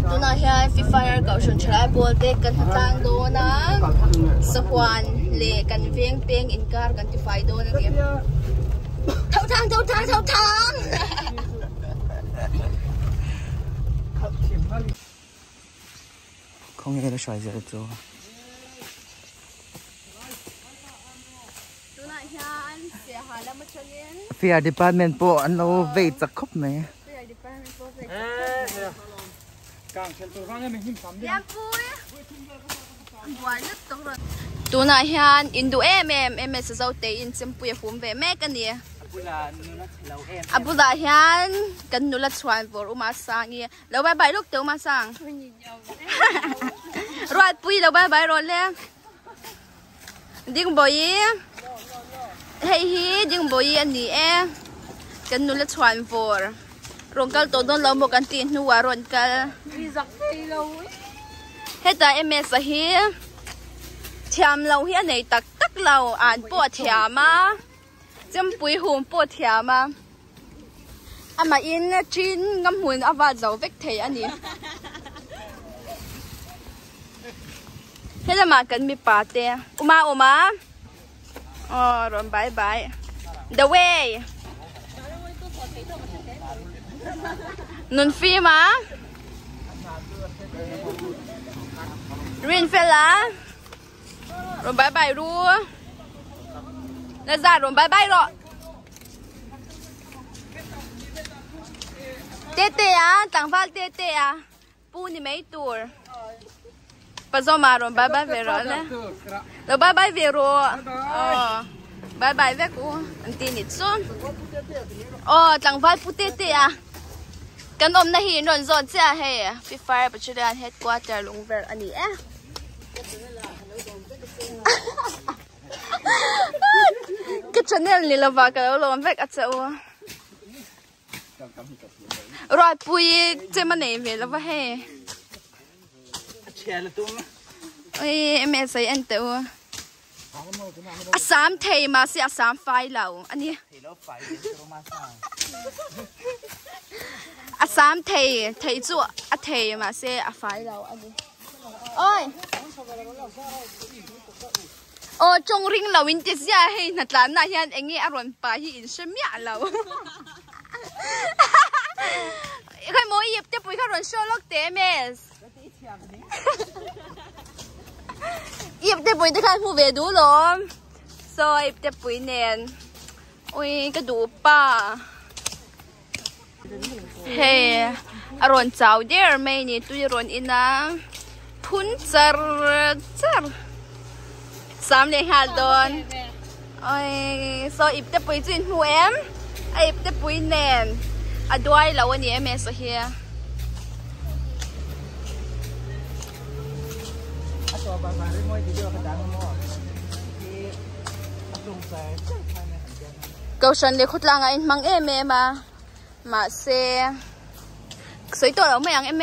tu na hian Free Fire cầu chuẩn trái bol te kan tang do na sa kwan le kan veng peng in kar kan ti fai do na ke thau thang không nghe nó xoài dễ cho Fire department po ano wait sa khop me tu na hian indu em sa zau te in sempu ya hum ve me kan ni abula hian kan nula chwan vor uma sangi lo bye bye luk te uma sang roi pui lo bye bye ro le ding boy hey hi ding boy an ni kan nula chwan vor rong kal to don lo mo kan tin nuwa ron kal heta ms a hi thiam lo hi nei tak tak lo an po thiama cham pui hum po thiama ama in chin ngam hun awa zo vek thei ani hela ma kan mi pa te uma ron bye bye the way nun fi ma rin fela ron bye bye ru na ra ron bye bye rồi tete tang phal tete pu ni mấy tour pa zo ma ron bye bye về rồi le rồi bye bye về rồi bye bye về cô anh tin ít son tang phal pu tete kan om na hi ron zon cha he Free Fire Pachulian headquarter lungver ani cái channel này là vào cái lồng vẹt ở chỗ rồi bùi trên mà này về là vậy hè ôi em sẽ ăn tàu sám thầy mà sẽ sám phai lẩu anh đi sám thầy chỗ thầy mà sẽ phai lẩu anh đi ôi trong ring lẩu in tiết ra hay nát lá na hiền anh nghe aron pa hi in xem mía lẩu khai mỗi dịp tiếp bùi khai aron show lóc té mes dịp tiếp bùi tiếp khai phu về đủ luôn rồi tiếp bùi nền ôi cái đủ pa hey aron chào there mấy ni tui aron ina phun char Sam lên hạt đòn, ôi, so ip tép bùi chuyên hu em, ip tép bùi nền, đuôi làวันนี้em sẽ here. Câu chuyện để khốt lang anh mang em mà xe, sấy tôi ở mấy anh em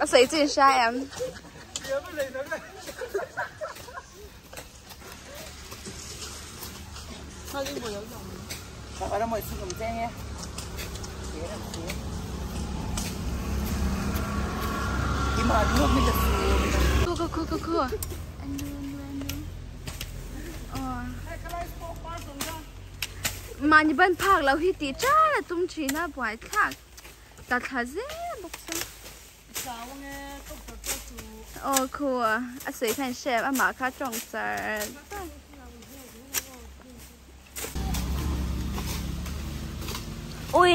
Sấy chuyện sai em. Ở đó mọi sự cùng xe nghe. Kim mà nước mới được. Cô. Mà như bên park là huy tí cha là tung chỉ na buổi thác. Ta thà dễ bốc xa. Cool. Sấy thành chef mà khá trọng giờ. Ui,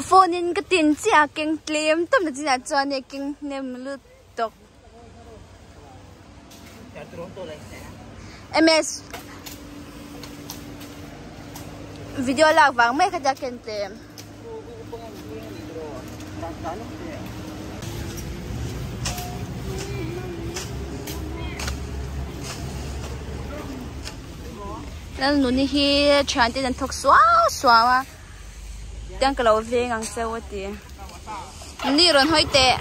phone in cái tiền chia kinh claim, tâm là chỉ là cho nên kinh nem lướt tộc. MS video lạc vắng mấy cái kinh claim. Nên nụ hi chán tiền thọc xóa mà đang cái lẩu về ngang sâu thì đi rồi hơi tệ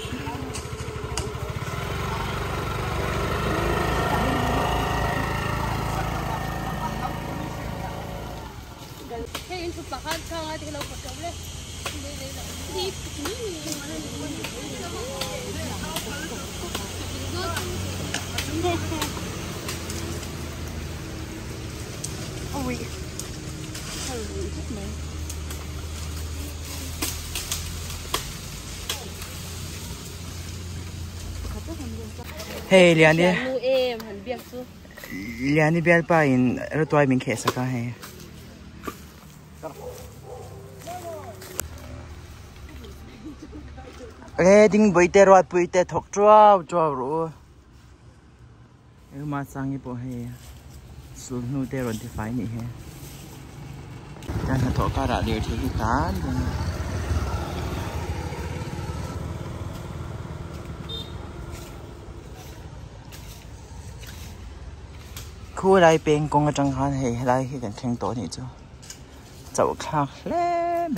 Hey, Liani. Nu em han biak su. Liani biar pa in rotoi min khesa ka hai. Ding boite roi puite thok chua ro. Ma sang po hai. Sul nu te ron ti fai ni he. Kan ha thok ka ra de thi tan. Khu lại bên công cái trăng khăn hay lại khi cần khen tổ này chứ chậu khác lắm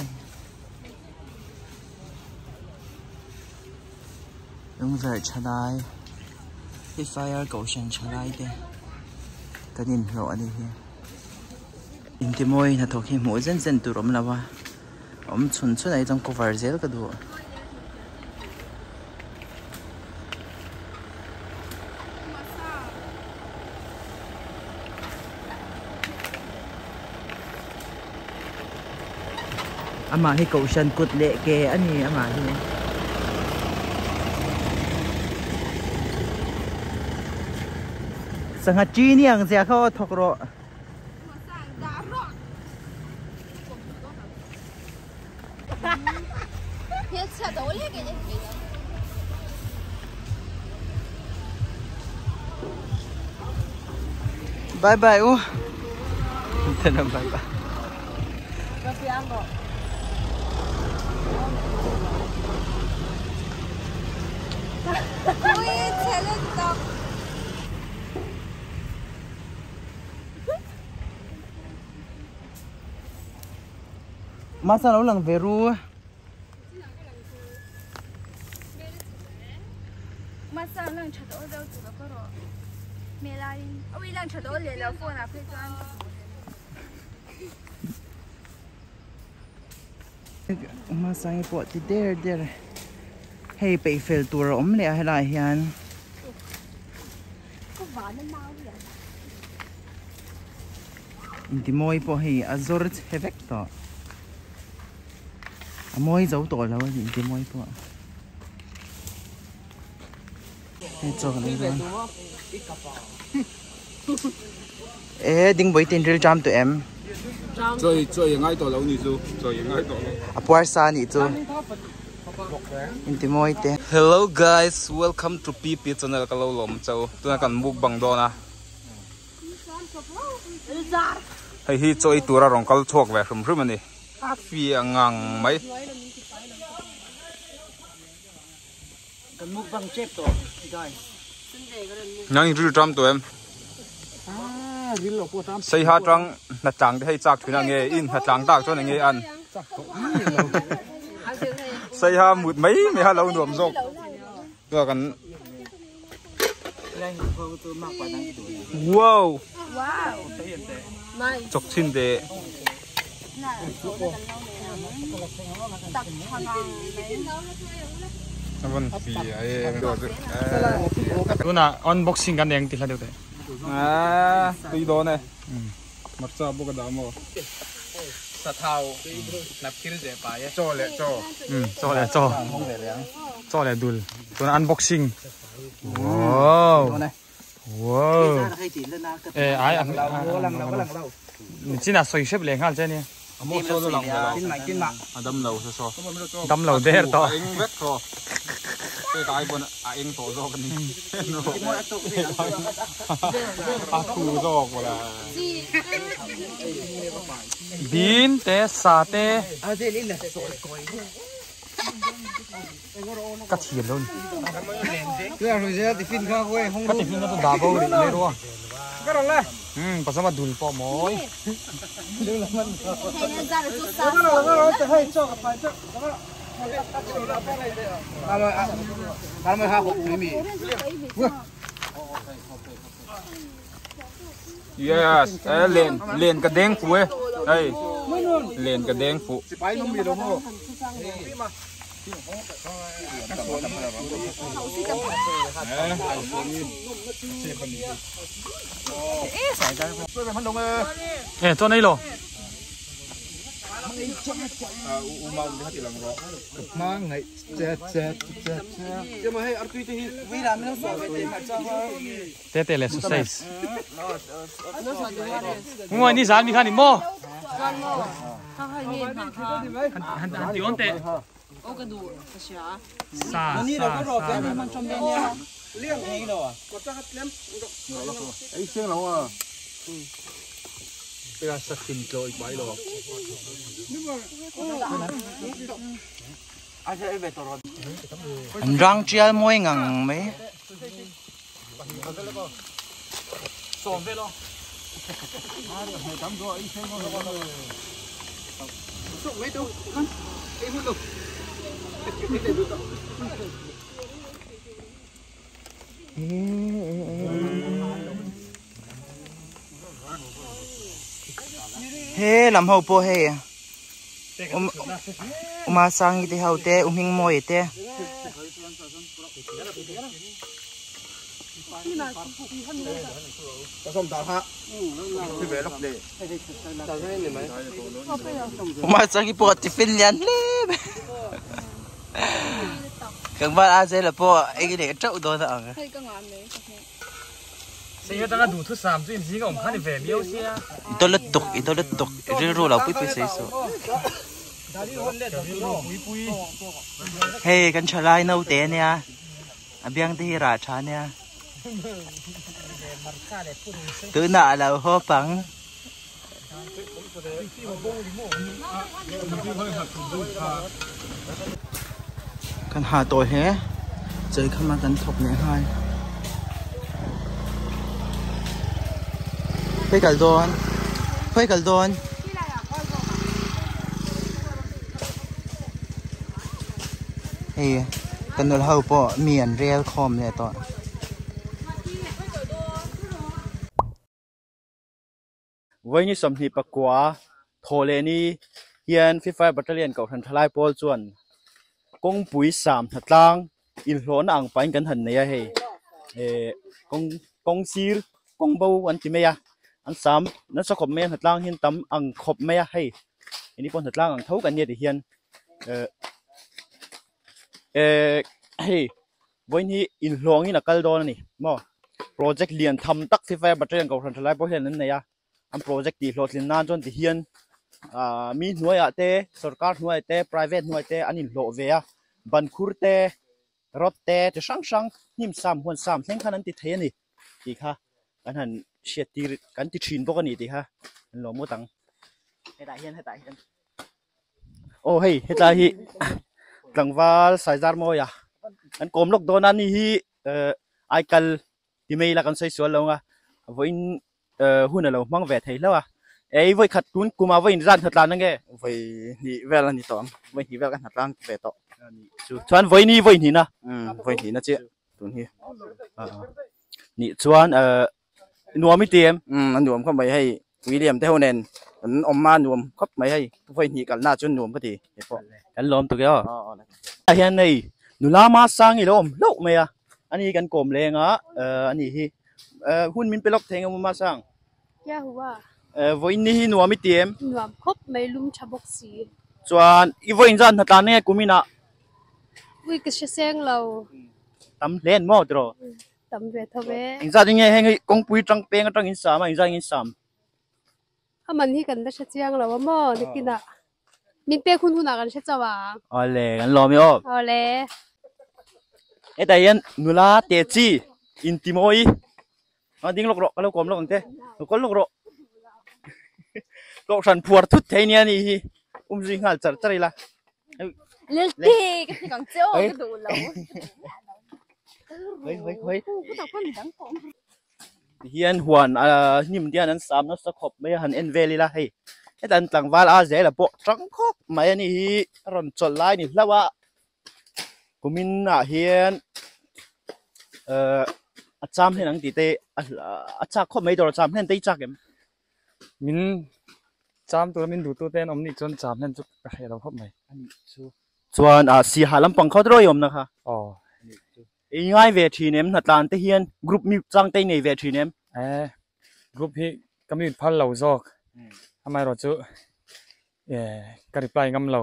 đúng rồi cha đai cái fire cầu sen cha đai đây cái nhìn rõ đi here in cái môi là thuộc khi mỗi dân dân tụi ông là wa ông chuẩn chuẩn này trong cover gel cái đồ ama hi cậu sân cột lệ kề anh nhỉ ama hi sang hạt chi ni ang sia kho thok ro bye bye u tên là bye bye masa nó lần về ru masa lần chặt đâu đâu tụi nó có rồi mẹ lại ôi lần chặt đâu liền là phone à phải chọn masa cái bộ thì there hay bị phèn tua ốm lẹ hay là hiền thì môi bộ hay azor hevek to môi dấu tội là gì thì môi bộ hay cho cái này ê đừng bấy tiền jam tụi em chơi ngay tổ lâu nhỉ chú chơi ngay tổ lâu apar sa nhỉ chú hello guys, welcome to PP channel kalolom chau tuna kan mukbang dona hei hi choi tura rong kal thok ve hrum hrum ani a fi angang mai kan mukbang chep to dai nang ri tram to em sei ha trăng na chang de hei chak thuna nge in ha chang tak cho nge an xây ha một mấy ha lâu nuông rộng rồi còn wow chọc xin để vâng vì ấy luôn à unboxing cái này thì là được đấy à tùy đó này mặt sao bốc cái đó mà sát thao nạp kia dễ phải cho lẹ cho lẹ đùi tôi unboxing wow wow ê ai ăn chỉ là xoay xếp liền hả chứ nè đâm lẩu đẻ to cái bọn anh tổ do cái này thu do của là bean te sa te cắt tiền luôn cái rồi giờ thì phim khác quay không cắt phim nó đào bao đi lấy luôn cái đó này bắt đầu mà đun po mồi yes lên cái đen phụ ấy đây lên cái đen phụ ê cho đây rồi umam dia tilang ro mang ngai chết dia mah hai arti tu vì làm nó sửa về tiền mặt cho tê là exercise ngoài đi sáng đi khăn đi mò hắn tiếng tê ô cái đủ cái xả saนี่เราก็รอแค่นี้มันชมเนี่ยเลี้ยงเองเหรอ ấy xem nào à bây giờ sắp tìm rồi bãi rồi anh răng chia môi ngang mấy sòng về lo he làm hậu po he mà sang cái hậu te hình môi te có xong tao ha đi về lóc để tao thấy này mấy mà sang cái po thì phên nhắn lên cần bạn ai sẽ là po cái để trâu đồ thôi à hay cái ngọn đấy bây giờ đang đủ thứ sắm chứ gì cũng khá là về miêu xe tôi lật tục rồi là quý xây số hey kan chalai nâu té nè biang thì ra cha nè tự nã là ho phẳng kan hà tội hết chơi không mà kan thọc nè hai phơi cả đòn heyกันนลเฮาปอเมียนเรียลคอมเนี่ยต่อวันนี้สมหิปกว่าโทเลนี่เฮียนFIFAบัตเตอร์เลียนเก่าทันทลายโพลส่วนกงปุ๋ย3ถัดล่างอินโหลนอ่างไปกันหันเนี่ยเฮ้กงซีร์กงเบาอันที่เมียอัน3นั่นสกปรกเมียถัดล่างเฮียนตำอ่างขบเมียให้อันนี้ปนถัดล่างอ่างเท่ากันเนี่ยที่เฮียนเฮ้ยวันนี้อินหลวงนี่นักการโดนนี่มั้งโปรเจกต์เรียนทำตักไฟฟ้าบัตรเรียนกับทันทลายโปรเจกต์นั้นเนี่ยอันโปรเจกต์ที่โหลดเรียนนานจนที่เฮียนมีหน่วยเตะสรการหน่วยเตะ private หน่วยเตะอันนี้โหลเวียบันคูร์เตะรถเตะจะช่างหิม3 หัว 3เส้นขนาดติดเทนี่ดีค่ะกันหันเชียตีกันติดชินพวกนี้ดีค่ะอันหลวงมูตังให้ตายเฮียนโอ้เฮ้ยให้ตายฮีหลังว่าสายจารโมยอันกลมลูกโดนอันนี้ไอคัลที่ไม่ละกันใส่ส่วนแล้วอ่ะวันหุ่นเรามั่งเวทให้แล้วอ่ะวันขัดทุนกูมาวันร้านหัดร้านนั่งแกวันนี้เวลานี่ต่อวันนี้เวลากันหัดร้านเวทต่อชวนวันนี้นะวันนี้นะเจ้าตัวนี้นี่ชวนนัวไม่เตรียมอันนัวเข้าไปให้วิลเลียมเท่านั้นอันอมมานัวเข้าไปให้วันนี้กันหน้าจนนัวพอดีเห็นปะกันล้อมตัวแกอ่ะเฮียนนี่หนูลามาสร้างอีล้อมโลกไหมอ่ะอันนี้กันกลมเลยอ่ะอันนี้ที่หุ่นมินไปล็อกแทงเอามาสร้างย่าหัววันนี้นัวไม่เตรียมนัวครบไม่ลุ่มฉบับสีส่วนอีวันจันทร์ตอนนี้กูมีนะวิกเชเซงเราตำเล่นมั่วตัวตำเวทเวอินซาจึงไงให้กงปุยจังเปียงจังอินซามาอินซาถ้ามันที่กันได้เชียงเราว่ามั่วนี่กินอ่ะมินเป้คุณหุ่นกันเชจ้าวะอ๋อเลยกันรอไม่ออกอ๋อเลยแต่ยันนูลาเตจีอินติโมยดิ้งลูกโรก็ลูกกลมลูกอังเต้ลูกก็ลูกโรลูกฉันปวดทุกทีเนี่ยนี่สิงหาจัดเลยล่ะเลือกตีก็ที่กังเจ้าก็ดูเราเฮ้ยเฮียนหวนนี่มันเดียนั้น3นัดสกบไม่หันเอ็นเวลีละเฮ้ยแต่ต่างวาลอาเจละโปจังคบไม่นี่รอนจดไล่นี่แล้วว่ากูมินเฮียนอาจารย์ให้หนังตีเตอาจารย์คบไม่ตัวอาจารย์ให้ตีจักเอ็มมินจามตัวมินดูตัวเต้นอมนี่จนจามนั่นจุกให้เราพบไหมส่วนสีหาลำปังเขาตัวย่อมนะคะอ๋อง่ายเวทีเนมนัดลานเตเฮียนกรุ๊ปมีจังเตในเวทีเนมกรุ๊ปที่ก็มีพันเหล่าจอกทำไมเราจะ ก็รีบไปงำเรา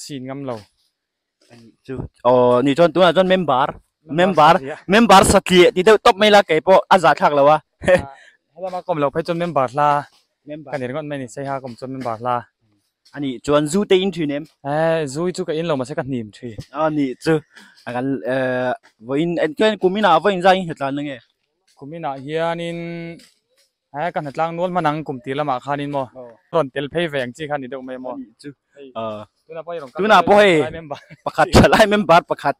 ซีนงำเราจูนี่จนตัวจนเมมเบอร์สักทีที่เดียวตบไม่ละเก็บพออาจารย์ทักแล้ววะเรามากลมเราไปจนเมมเบอร์ละกันเดี๋ยวก่อนไม่นี่ใช่ฮะกลมจนเมมเบอร์ละอันนี้จวนจูเตอินทีเนี่ยจูจูกับอินเรามาใช้กันนิ่มทีอันนี้จูกันวันนี้กูมีหน้าวันใจเหตุการณ์นึงไงกูมีหน้าเฮียนินกันเหตุการณ์นู้นมานั่งกลุ่มตีละมาคานินโมตอนเตลเพย์แหวงจีคันนี่เดี๋ยวไม่โมจูตัวน่าพ่อประคัดจะไล่เมมเบอร์ประคัด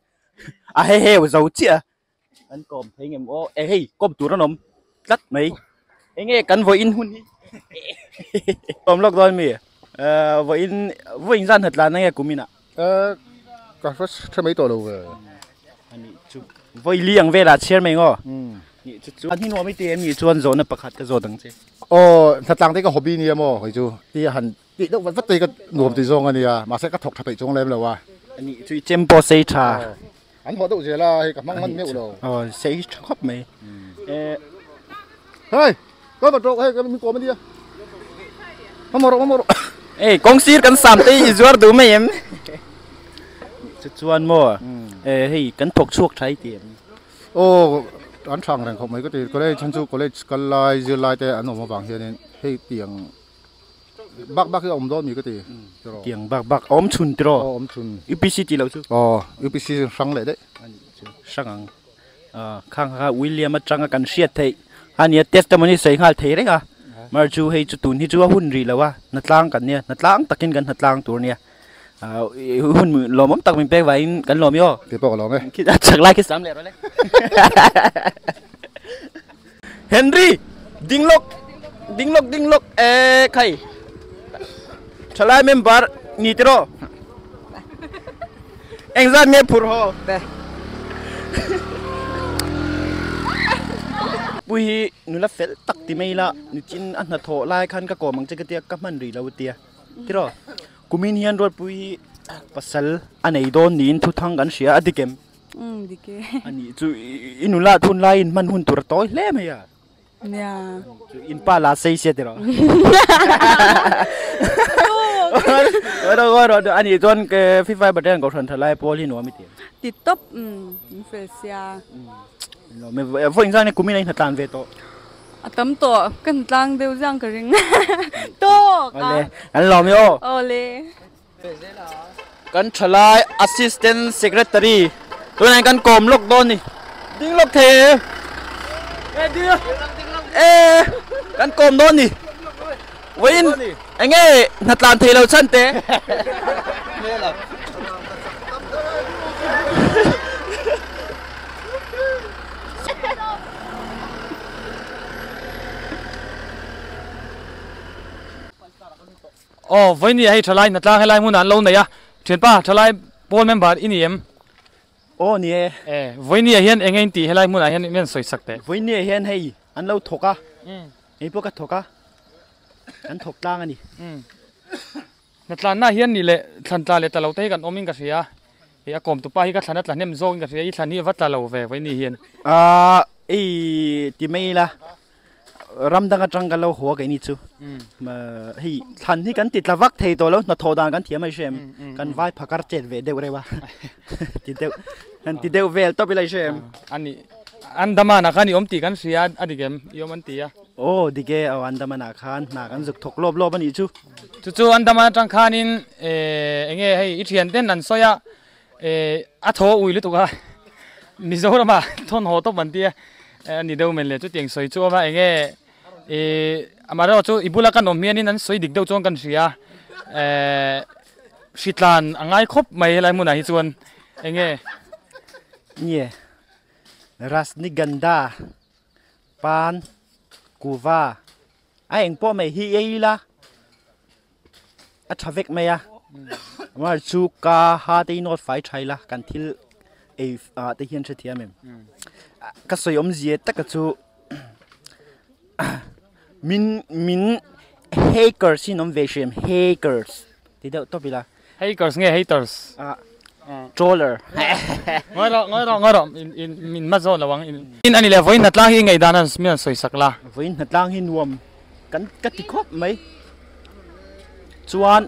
เฮ้ว่าเราเจี๊ยอันกลมเฮ้ยเงี้ยโอ้เฮ้ยกลมตัวน้องรัดไหมเฮ้ยกันวันหุ่นนี่กลมล็อกดอยมีวันจันทร์เหตุการณ์นึงไงกูมีหน้าก็ทำไมตัวเราอันนี้จูวันเลี้ยงเวลาเชื่อไหมง้อนี่จูอันที่นัวไม่เตี้ยมีชวนโซนประคัดก็โซนตั้งเจ้โอ้ถ้าตั้งแต่ก็ฮอบบี้เนี่ยมั้งจูที่หันที่ต้องวัดตีก็หน่วมตีจงอันนี้มาเสกก็ถกทับไปจงเลยมั้งวะอันนี้ช่วยเจมโปเซชาอันพอตัวเจล่าให้กับมั่งเนี่ยอุดมเซชครบไหมเฮ้ยก็มาโจกให้ก็มีกลัวไม่ดีอ่ะมาโมรกองซีร์กัน3 ตีจวดดูไหมยังจวนมั่วเฮ้ยกันถกชวกใช้เตียนโอ้อันช่างแรงเขาไม่ก็ตีก็เลยฉันจูก็เลยกันลายจะลายแต่อันออกมาบางเฮียนี่ให้เตียงบักคืออมโดนมีก็ตีเตียงบักอมชุนตรออมชุนUPC ตีเราจูอ๋อ UPC ช่างเลยได้ช่างข้างวิลเลียมจังกันเชียดเทอันนี้เทสต์มันนี่ใส่หัลเทเลยค่ะมาจูให้จุดตุนที่จูว่าหุ่นรีแล้ววะนัดล้างกันเนี่ยนัดล้างตักกินกันนัดล้างตัวเนี่ยหุ่นมือหล่อมั่งตักมันไปไว้กันหล่อมั้ยอ๋อเดี๋ยวบอกหล่อไหมคิดจากไล่คิด3 เลยเฮนรี่ดิงล็อกใครชลายเมมเบอร์นี่ที่รอเอ็งจะเมียพูดเหรอปุยนุละเฟลตักที่ไม่ละนิจินอันนั้นโถไล่ขันก็ก่อมังจะกระเตียกับมันรีแล้วเตียที่รอกูมีเฮียนรถปุยปัสสาวะอันไหนโดนนินทุทังกันเสียอดีเกมดีเกอันนี้จูอินุละทุนไล่มันหุ่นตัวโตเล่ไหมอ่ะเนี่ยอินป้าลาเซียที่รอรออันนี้จนเกฟีไฟบัดเดนก็ทันทลายโพลีนัวไม่ตีติดตบอินเฟเซียเราไม่พวกอินซ่าเนี่ยกูไม่ได้หัดตานเวโต้ตั้มตัวกันตังเดียวจังกระริงโตกันอันเราไม่โอเลยกันทลาย assistant secretary ตัวไหนกันกลมลูกโดนนี่ดิ้งลูกเทเดียวกันกลมโดนนี่วินไอ้เงี้ยนัดลานเทเราชั้นเตะโอ้วันนี้ให้ทลายนัดลานให้ลายมุนันลงไหนอะเชิญป้าทลายโปลเมมเบอร์อินเอ็มโอ้นี่วันนี้เห็นเองไงตีให้ลายมุนันเห็นเมียนสวยสักแต่วันนี้เห็นให้อันเราถกอ่ะไอ้พวกก็ถกอ่ะอันถกล่างอันนี้นัดลานน่าเห็นนี่แหละทันตาเลยแต่เราเตะกันอมิงกันเสียไอ้กลมตัวป้าที่ก็ทันนัดลานเนี่ยมันโซ่กันเสียอีทันนี่วัดตาเราแฝงไว้นี่เห็นไอ้ที่ไม่ละรำดังกันจังกันเราหัวกันนี่จูมาให้ทันที่กันติดละวักเทตัวแล้วนัดโทดังกันเทียมไม่เชื่อมกันไว้พักการเจ็ดเวเดวเรวะติดเดวเวลต่อไปเลยเชื่อมอันนี้อันดามานาคานี่อมตีกันเสียอดีเกมยอมันตีอะโอ้ดีเกเอาอันดามานาคานนากันจุกถกรอบมันอีจูจู่อันดามาจังคานินเงี้ยให้อีเทียนเต้นนั่นโซยะอัฐโอุยลุตุกะมิโซรามาทนหัวตบมันตีอันนี้เดวเมลเลยจู่เตียงสวยจู่ว่าเงี้ยอามาเราจู่อิบุลากันอมเมียนี่นั้นสวยดิกเดวจงกันเสียชิดลานอ่างไงครบไม่อะไรมุนไหนส่วนเงี้ยเนี่ยรัสนิกันดาปานกูว่าไอ้เองพ่อไม่ฮีเอล่ะอัฐเวกไหมอะมาจูกาฮาตีนอตไฟใช่ละกันที่ที่เห็นเสียมั้ยก็สวยอมเสียแต่ก็จูมินเฮเกอร์สิน้องเวชิมเฮเกอร์สที่เดียวตัวปีละเฮเกอร์สไงเฮเตอร์สโจเลอร์ง่ายรอมินมาโซนระวังอินอันนี้เลยวันนัดล่างยังไงด้านนั้นมีอันสวยสักละวันนัดล่างหินรวมกันติดครบไหมส่วน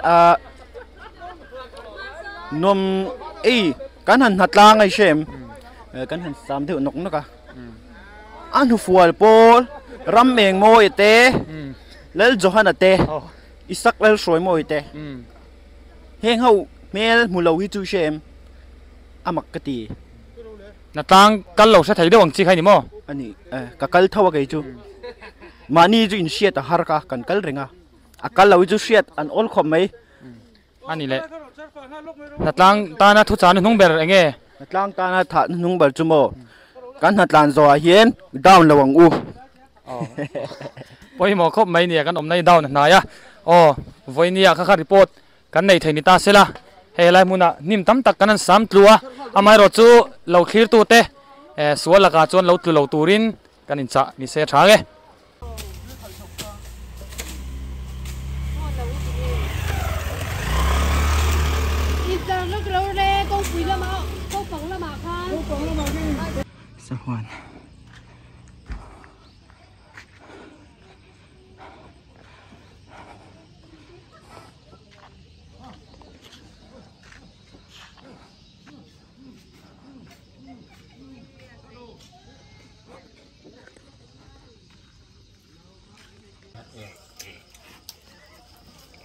นมกันหันหัดลางไอ้เชมกันหันสามเท่านกนะกะอันหัวฟัวโปรำเมงโมยเตแล้วจหันเตอิสักแล้วสวยโมยเตเฮงเขาเมลมูลวิจูเชมอามักกตีนัดตังกันเราใช้ไทยด้วยวังจีใครนี่มั้งอันนี้กัลเท่าว่าไงจูมานี่จูอินเชียตฮาร์กะกันกัลเริงอ่ะกัลเราจูเชียตอันออลคอมไหมอันนี้แหละนัดตังตาหน้าทุจานุ่งเบลเองนัดตังตาหน้าถานุ่งเบลจูโมกันนัดลานโซอาเฮียนดาวน์ระวังอูพอที่หมอครบไหมเนี่ยกันอมในดาวน์นายะวันนี้ข้ารีพอร์ตกันในไทยนิตาเสละเฮลัยมุนะนิมตั้มตักกันนั้นสามตัวอามาร์จูเราคลีร์ตัวเตะส่วนละกาจวนเราตัวเราตูรินกันอินซะนี่เสียช้าเกสวรรค์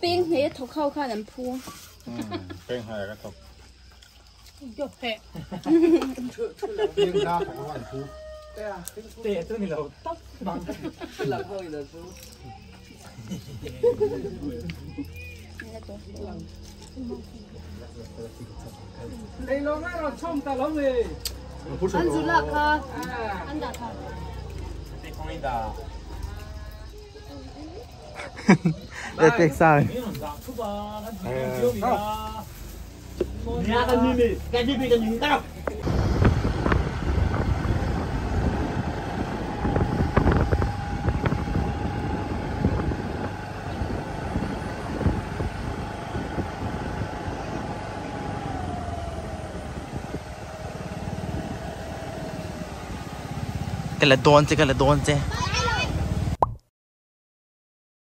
ปิ้งเนี่ยถูกเข้าข้าน้ำพูเป็นหายกระทบยกแพะยิงหน้าของวันพูเตะตัวนี้เราตักบังหลังเขาอีกแล้วซูไอ้เราไม่เราชมแต่เราเลยอันจุลักค่ะอันดาค่ะติดของอินดาเด็กสาวเนี่ยกันนี่กันนี่กันนี่ตั้งกันละโดนเจกันละโดนเจ